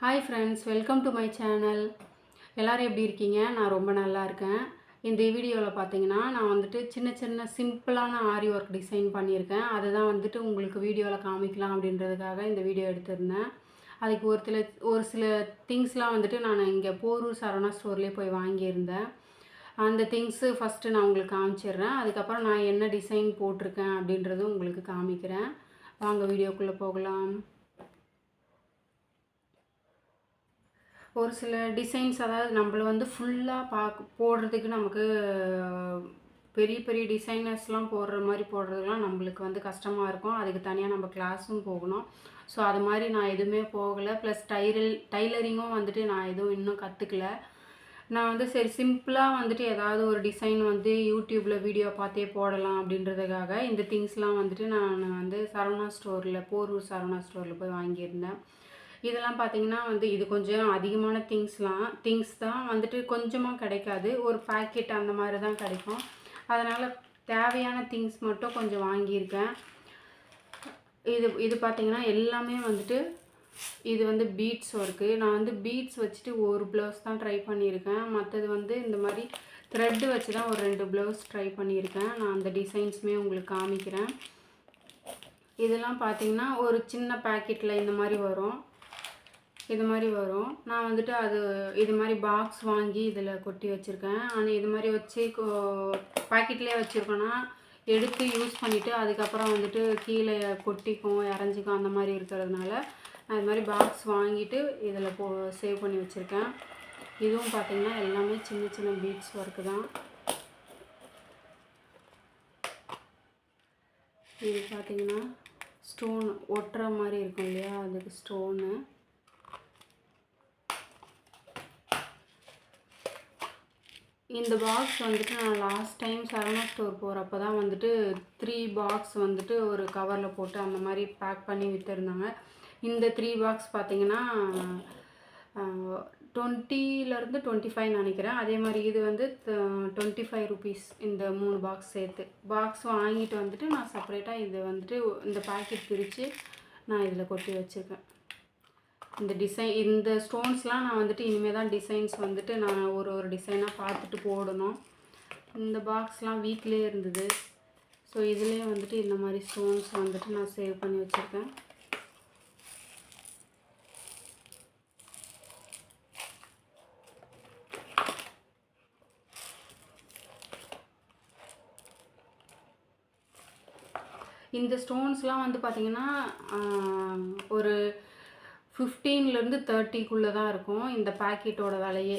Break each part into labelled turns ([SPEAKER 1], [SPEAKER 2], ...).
[SPEAKER 1] Hi friends, welcome to my channel. எல்லோரும் எப்படி இருக்கீங்க? நான் ரொம்ப நல்லா இருக்கேன். இந்த வீடியோவில் பார்த்தீங்கன்னா நான் வந்துட்டு சின்ன சின்ன சிம்பிளான ஆரி ஒர்க் டிசைன் பண்ணியிருக்கேன். அதை தான் வந்துட்டு உங்களுக்கு வீடியோவில் காமிக்கலாம் அப்படின்றதுக்காக இந்த வீடியோ எடுத்திருந்தேன். அதுக்கு ஒரு சில திங்ஸ்லாம் வந்துட்டு நான் இங்கே போரூர் சரவணா ஸ்டோர்லேயே போய் வாங்கியிருந்தேன். அந்த திங்ஸு ஃபஸ்ட்டு நான் உங்களுக்கு காமிச்சிடுறேன். அதுக்கப்புறம் நான் என்ன டிசைன் போட்டிருக்கேன் அப்படின்றதும் உங்களுக்கு காமிக்கிறேன். வாங்க வீடியோக்குள்ளே போகலாம். ஒரு சில டிசைன்ஸ், அதாவது நம்மள வந்து ஃபுல்லாக போடுறதுக்கு நமக்கு பெரிய பெரிய டிசைனர்ஸ்லாம் போடுற மாதிரி போடுறதுலாம் நம்மளுக்கு வந்து கஷ்டமாக இருக்கும். அதுக்கு தனியாக நம்ம கிளாஸும் போகணும். ஸோ அது மாதிரி நான் எதுவுமே போகலை. ப்ளஸ் டைலரிங்கும் வந்துட்டு நான் எதுவும் இன்னும் கற்றுக்கல. நான் வந்து சரி சிம்பிளாக வந்துட்டு ஏதாவது ஒரு டிசைன் வந்து யூடியூப்பில் வீடியோ பார்த்தே போடலாம் அப்படின்றதுக்காக இந்த திங்ஸ்லாம் வந்துட்டு நான் வந்து சரவணா ஸ்டோரில், போரூர் சரவணா ஸ்டோரில் போய் வாங்கியிருந்தேன். இதெல்லாம் பார்த்தீங்கன்னா வந்து இது கொஞ்சம் அதிகமான திங்ஸ் தான் வந்துட்டு கொஞ்சமாக கிடைக்காது. ஒரு பேக்கெட் அந்த மாதிரி தான் கிடைக்கும். அதனால் தேவையான திங்ஸ் மட்டும் கொஞ்சம் வாங்கியிருக்கேன். இது பார்த்தீங்கன்னா எல்லாமே வந்துட்டு இது வந்து பீட்ஸ் ஒர்க்கு. நான் வந்து பீட்ஸ் வச்சுட்டு ஒரு ப்ளவுஸ் தான் ட்ரை பண்ணியிருக்கேன். மற்றது வந்து இந்த மாதிரி த்ரெட்டு வச்சு தான் ஒரு 2 ப்ளவுஸ் ட்ரை பண்ணியிருக்கேன். நான் அந்த டிசைன்ஸுமே உங்களுக்கு காமிக்கிறேன். இதெல்லாம் பார்த்தீங்கன்னா ஒரு சின்ன பேக்கெட்டில் இந்த மாதிரி வரும். இது மாதிரி வரும். நான் வந்துட்டு இது மாதிரி பாக்ஸ் வாங்கி இதில் கொட்டி வச்சுருக்கேன். ஆனால் இது மாதிரி வச்சு பாக்கெட்லேயே வச்சுருக்கோன்னா எடுத்து யூஸ் பண்ணிவிட்டு அதுக்கப்புறம் வந்துட்டு கீழே கொட்டிக்கும், இறஞ்சிக்கும், அந்த மாதிரி இருக்கிறதுனால நான் இது மாதிரி பாக்ஸ் வாங்கிட்டு இதில் சேவ் பண்ணி வச்சுருக்கேன். இதுவும் பார்த்திங்கன்னா எல்லாமே சின்ன சின்ன பீட்ஸ் ஒர்க்கு தான். இது பார்த்திங்கன்னா ஸ்டோன் ஒட்டுற மாதிரி இருக்கும் இல்லையா, அதுக்கு ஸ்டோனு. இந்த பாக்ஸ் வந்துட்டு நான் லாஸ்ட் டைம் சரவணா ஸ்டோர் போகிறப்ப தான் வந்துட்டு 3 பாக்ஸ் வந்துட்டு ஒரு கவரில் போட்டு அந்த மாதிரி பேக் பண்ணி விற்றுருந்தாங்க. இந்த 3 பாக்ஸ் பார்த்திங்கன்னா 20லேருந்து 25 நினைக்கிறேன். அதே மாதிரி இது வந்து 25 ருபீஸ் இந்த 3 பாக்ஸ் சேர்த்து. பாக்ஸ் வாங்கிட்டு வந்துட்டு நான் செப்பரேட்டாக இது வந்துட்டு இந்த பேக்கெட் பிரித்து நான் இதில் கொட்டி வச்சுருக்கேன். இந்த ஸ்டோன்ஸ்லாம் நான் வந்துட்டு இனிமேல் தான் டிசைன்ஸ் வந்துட்டு நான் ஒரு டிசைனாக பார்த்துட்டு போடணும். இந்த பாக்ஸ்லாம் வீட்டிலே இருந்தது. ஸோ இதுலேயே வந்துட்டு இந்த மாதிரி ஸ்டோன்ஸ் வந்துட்டு நான் சேவ் பண்ணி வச்சுருக்கேன். இந்த ஸ்டோன்ஸ்லாம் வந்து பார்த்திங்கன்னா ஒரு 15லேருந்து 30க்குள்ளே தான் இருக்கும் இந்த பேக்கெட்டோட விலையே.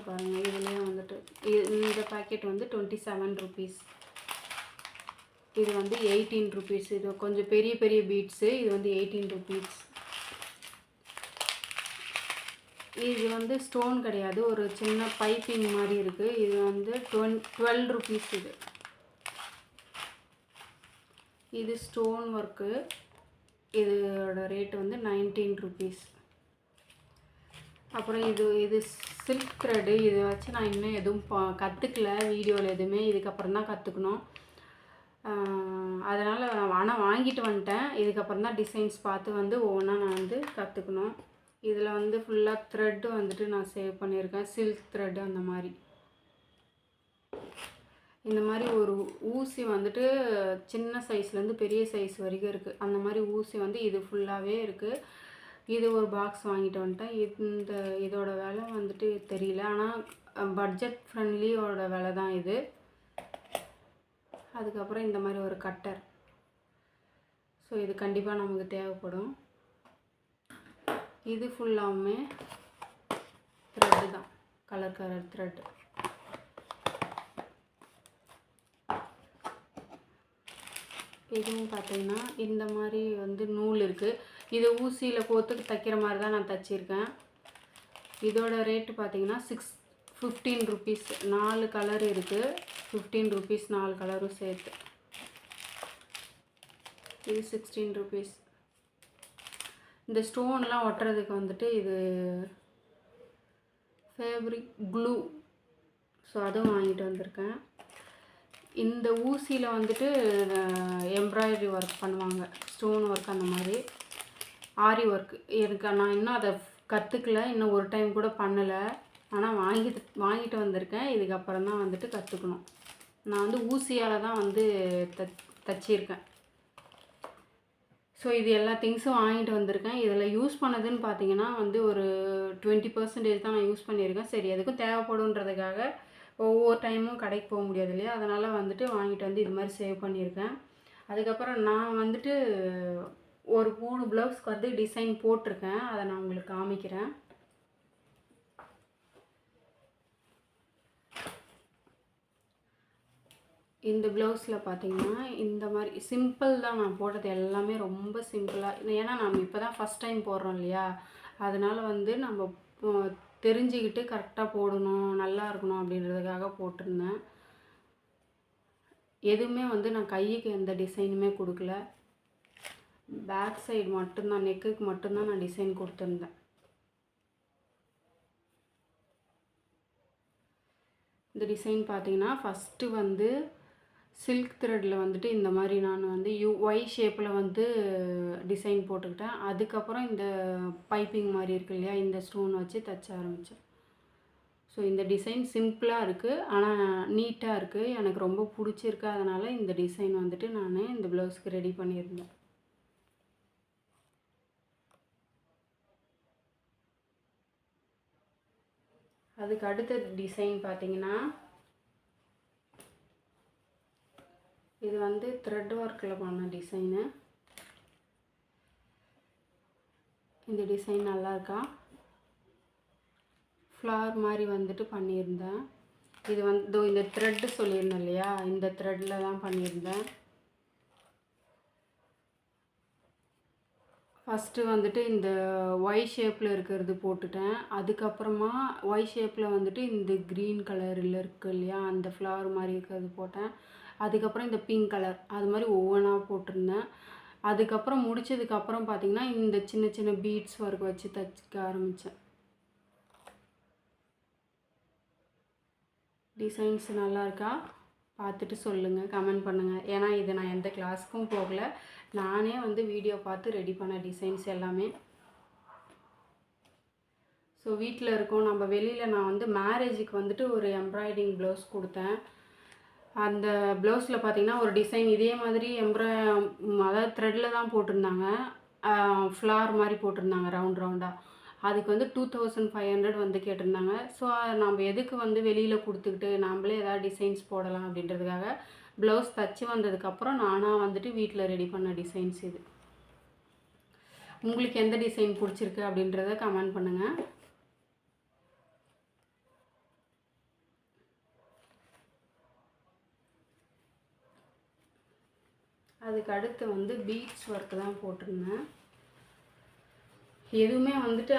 [SPEAKER 1] பாருங்கள், இதுலேயே வந்துட்டு இந்த பேக்கெட் வந்து 27 ருபீஸ், இது வந்து 18 ருபீஸ். இது கொஞ்சம் பெரிய பெரிய பீட்ஸு, இது வந்து 18 ருபீஸ். இது வந்து ஸ்டோன் கிடையாது, ஒரு சின்ன பைப்பிங் மாதிரி இருக்குது. இது வந்து 12 ருபீஸ். இது ஸ்டோன் ஒர்க்கு. இதோட ரேட்டு வந்து 19 ருபீஸ். அப்புறம் இது சில்க் த்ரெட்டு. இதை வச்சு நான் இன்னும் எதுவும் கற்றுக்கல வீடியோவில் எதுவுமே. இதுக்கப்புறம் தான் கற்றுக்கணும். அதனால் ஆனால் வாங்கிட்டு வந்துட்டேன். இதுக்கப்புறம் தான் டிசைன்ஸ் பார்த்து வந்து ஒவ்வொன்றா நான் வந்து கற்றுக்கணும். இதில் வந்து ஃபுல்லாக த்ரெட்டு வந்துட்டு நான் சேவ் பண்ணியிருக்கேன், சில்க் த்ரெட்டு அந்த மாதிரி. இந்த மாதிரி ஒரு ஊசி வந்துட்டு சின்ன சைஸ்லேருந்து பெரிய சைஸ் வரைக்கும் இருக்குது. அந்த மாதிரி ஊசி வந்து இது ஃபுல்லாகவே இருக்குது. இது ஒரு பாக்ஸ் வாங்கிட்டு வந்துட்டேன். இதோட விலை வந்துட்டு தெரியல, ஆனால் பட்ஜெட் ஃப்ரெண்ட்லியோட விலை தான் இது. அதுக்கப்புறம் இந்த மாதிரி ஒரு கட்டர். ஸோ இது கண்டிப்பாக நமக்கு தேவைப்படும். இது ஃபுல்லாமே த்ரெட்டு தான், கலர் த்ரெட்டு. இதுவும் பார்த்தீங்கன்னா இந்த மாதிரி வந்து நூல் இருக்குது. இது ஊசியில் கோத்துக்கு தைக்கிற மாதிரி தான் நான் தைச்சிருக்கேன். இதோட ரேட்டு பார்த்தீங்கன்னா 15 ருபீஸ். 4 கலர் இருக்குது, 15 ருபீஸ் 4 கலரும் சேர்த்து. இது 16 ருபீஸ். இந்த ஸ்டோன்லாம் ஒட்டுறதுக்கு வந்துட்டு இது ஃபேப்ரிக் க்ளூ. ஸோ அதுவும் வாங்கிட்டு வந்திருக்கேன். இந்த ஊசியில் வந்துட்டு எம்ப்ராய்டரி ஒர்க் பண்ணுவாங்க, ஸ்டோன் ஒர்க் அந்த மாதிரி. ஆரி ஒர்க். எனக்கு நான் இன்னும் அதை கற்றுக்கல, இன்னும் ஒரு டைம் கூட பண்ணலை. ஆனால் வாங்கிட்டு வந்திருக்கேன். இதுக்கப்புறம் தான் வந்துட்டு கற்றுக்கணும். நான் வந்து ஊசியால் தான் வந்து தச்சிருக்கேன். ஸோ இது எல்லா திங்ஸும் வாங்கிட்டு வந்திருக்கேன். இதில் யூஸ் பண்ணதுன்னு பார்த்தீங்கன்னா வந்து ஒரு 20% தான் நான் யூஸ் பண்ணியிருக்கேன். சரி எதுக்கும் தேவைப்படுன்றதுக்காக ஒவ்வொரு டைமும் கடைக்கு போக முடியாது இல்லையா, அதனால் வந்துட்டு வாங்கிட்டு வந்து இது மாதிரி சேவ் பண்ணியிருக்கேன். அதுக்கப்புறம் நான் வந்துட்டு ஒரு 3 ப்ளவுஸ்க்கு வந்து டிசைன் போட்டிருக்கேன். அதை நான் உங்களுக்கு காமிக்கிறேன். இந்த ப்ளவுஸில் பார்த்தீங்கன்னா இந்த மாதிரி சிம்பிள் தான் நான் போட்டது. எல்லாமே ரொம்ப சிம்பிளாக, ஏன்னா நம்ம இப்போ தான் ஃபஸ்ட் டைம் போடுறோம் இல்லையா, அதனால் வந்து நம்ம தெரிஞ்சுக்கிட்டு கரெக்டாக போடணும், நல்லா இருக்கணும் அப்படின்றதுக்காக போட்டிருந்தேன். எதுவுமே வந்து நான் கைக்கு எந்த டிசைனுமே கொடுக்கல. பேக் சைடு மட்டும்தான், நெக்குக்கு மட்டும்தான் நான் டிசைன் கொடுத்துருந்தேன். இந்த டிசைன் பார்த்தீங்கன்னா ஃபஸ்ட்டு வந்து சில்க் த்ரெட்டில் வந்துட்டு இந்த மாதிரி நான் வந்து ஒய் ஷேப்பில் வந்து டிசைன் போட்டுக்கிட்டேன். அதுக்கப்புறம் இந்த பைப்பிங் மாதிரி இருக்கு இல்லையா, இந்த ஸ்டோன் வச்சு தைச்ச ஆரம்பித்தேன். ஸோ இந்த டிசைன் சிம்பிளாக இருக்குது, ஆனால் நீட்டாக இருக்குது. எனக்கு ரொம்ப பிடிச்சிருக்கு. அதனால் இந்த டிசைன் வந்துட்டு நான் இந்த ப்ளவுஸ்க்கு ரெடி பண்ணியிருந்தேன். அதுக்கு அடுத்த டிசைன் பார்த்தீங்கன்னா இது வந்து த்ரெட் ஒர்க்கில் பண்ண டிசைனு. இந்த டிசைன் நல்லா இருக்கா? ஃப்ளவர் மாதிரி வந்துட்டு பண்ணியிருந்தேன். இது வந்து இந்த த்ரெட்டு சொல்லியிருந்தேன் இல்லையா, இந்த த்ரெட்டில் தான் பண்ணியிருந்தேன். ஃபஸ்ட்டு வந்துட்டு இந்த ஒய் ஷேப்பில் இருக்கிறது போட்டுட்டேன். அதுக்கப்புறமா ஒய் ஷேப்பில் வந்துட்டு இந்த க்ரீன் கலரில் இருக்குது இல்லையா, அந்த ஃப்ளவர் மாதிரி இருக்கிறது போட்டேன். அதுக்கப்புறம் இந்த பிங்க் கலர், அது மாதிரி ஒவ்வொன்றா போட்டிருந்தேன். அதுக்கப்புறம் முடித்ததுக்கப்புறம் பார்த்திங்கன்னா இந்த சின்ன சின்ன பீட்ஸ் ஒர்க் வச்சு தைச்சிக்க ஆரம்பித்தேன். டிசைன்ஸ் நல்லா இருக்கா பார்த்துட்டு சொல்லுங்கள், கமெண்ட் பண்ணுங்கள். ஏன்னா இது நான் எந்த கிளாஸுக்கும் போகலை, நானே வந்து வீடியோ பார்த்து ரெடி பண்ண டிசைன்ஸ் எல்லாமே. ஸோ வீட்டில் இருக்கோம் நம்ம. வெளியில் நான் வந்து மேரேஜுக்கு வந்துட்டு ஒரு எம்ப்ராய்டிங் ப்ளவுஸ் கொடுத்தேன். அந்த ப்ளவுஸில் பார்த்திங்கன்னா ஒரு டிசைன் இதே மாதிரி அதாவது த்ரெட்டில் தான் போட்டிருந்தாங்க. ஃப்ளார் மாதிரி போட்டிருந்தாங்க ரவுண்டாக. அதுக்கு வந்து 2500 வந்து கேட்டிருந்தாங்க. ஸோ நம்ம எதுக்கு வந்து வெளியில் கொடுத்துக்கிட்டு நம்மளே ஏதாவது டிசைன்ஸ் போடலாம் அப்படின்றதுக்காக ப்ளவுஸ் தச்சு வந்ததுக்கப்புறம் நானாக வந்துட்டு வீட்டில் ரெடி பண்ண டிசைன்ஸ் இது. உங்களுக்கு எந்த டிசைன் பிடிச்சிருக்கு அப்படின்றத கமெண்ட் பண்ணுங்கள். அதுக்கு அடுத்து வந்து பீட்ஸ் ஒர்க்கு தான் போட்டிருந்தேன். எதுவுமே வந்துட்டு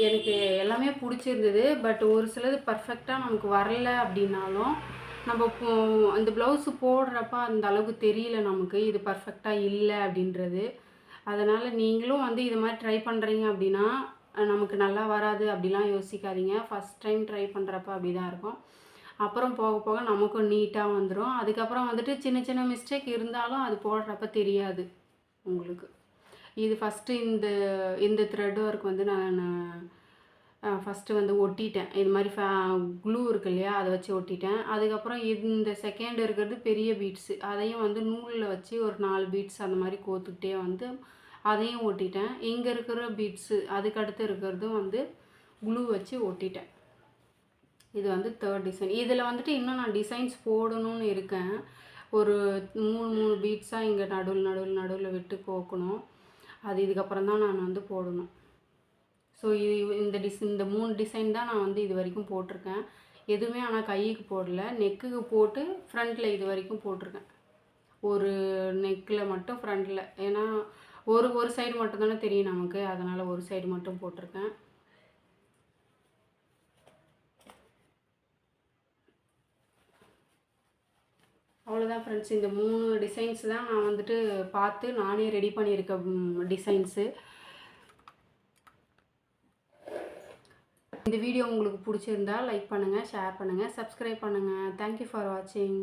[SPEAKER 1] எனக்கு எல்லாமே பிடிச்சிருந்தது. பட் ஒரு சிலது பர்ஃபெக்டாக நமக்கு வரல அப்படின்னாலும் நம்ம அந்த ப்ளவுஸு போடுறப்ப அந்த அளவுக்கு தெரியல நமக்கு இது பர்ஃபெக்டாக இல்லை அப்படின்றது. அதனால் நீங்களும் வந்து இது மாதிரி ட்ரை பண்ணுறீங்க அப்படின்னா நமக்கு நல்லா வராது அப்படிலாம் யோசிக்காதீங்க. ஃபஸ்ட் டைம் ட்ரை பண்ணுறப்ப அப்படி தான் இருக்கும். அப்புறம் போக போக நமக்கும் நீட்டாக வந்துடும். அதுக்கப்புறம் வந்துட்டு சின்ன சின்ன மிஸ்டேக் இருந்தாலும் அது போடுறப்ப தெரியாது உங்களுக்கு. இது ஃபஸ்ட்டு இந்த த்ரெட் ஒர்க் வந்து நான் ஃபஸ்ட்டு வந்து ஒட்டிட்டேன். இது மாதிரி க்ளூ இருக்கு இல்லையா, அதை வச்சு ஒட்டிட்டேன். அதுக்கப்புறம் இந்த செகண்ட் இருக்கிறது பெரிய பீட்ஸு, அதையும் வந்து நூலில் வச்சு ஒரு 4 பீட்ஸ் அந்த மாதிரி கோத்துக்கிட்டே வந்து அதையும் ஒட்டிட்டேன். இங்கே இருக்கிற பீட்ஸு அதுக்கடுத்து இருக்கிறதும் வந்து க்ளூ வச்சு ஒட்டிட்டேன். இது வந்து தேர்ட் டிசைன். இதில் வந்துட்டு இன்னும் நான் டிசைன்ஸ் போடணும்னு இருக்கேன். ஒரு 3 பீட்ஸாக இங்கே நடுவில் விட்டு கோக்கணும். அது இதுக்கப்புறம் தான் நான் வந்து போடணும். ஸோ இந்த 3 டிசைன் தான் நான் வந்து இது வரைக்கும் போட்டிருக்கேன். எதுவுமே ஆனால் கைக்கு போடல, நெக்குக்கு போட்டு ஃப்ரண்ட்டில் இது வரைக்கும் போட்டிருக்கேன். ஒரு நெக்கில் மட்டும் ஃப்ரண்ட்டில், ஏன்னா ஒரு சைடு மட்டும் தானே தெரியும் நமக்கு, அதனால் ஒரு சைடு மட்டும் போட்டிருக்கேன். அவ்வளோதான் ஃப்ரெண்ட்ஸ். இந்த 3 டிசைன்ஸ் தான் நான் வந்துட்டு பார்த்து நானே ரெடி பண்ணியிருக்க டிசைன்ஸு. இந்த வீடியோ உங்களுக்கு பிடிச்சிருந்தா லைக் பண்ணுங்கள், ஷேர் பண்ணுங்கள், சப்ஸ்கிரைப் பண்ணுங்கள். தேங்க்யூ ஃபார் வாட்சிங்.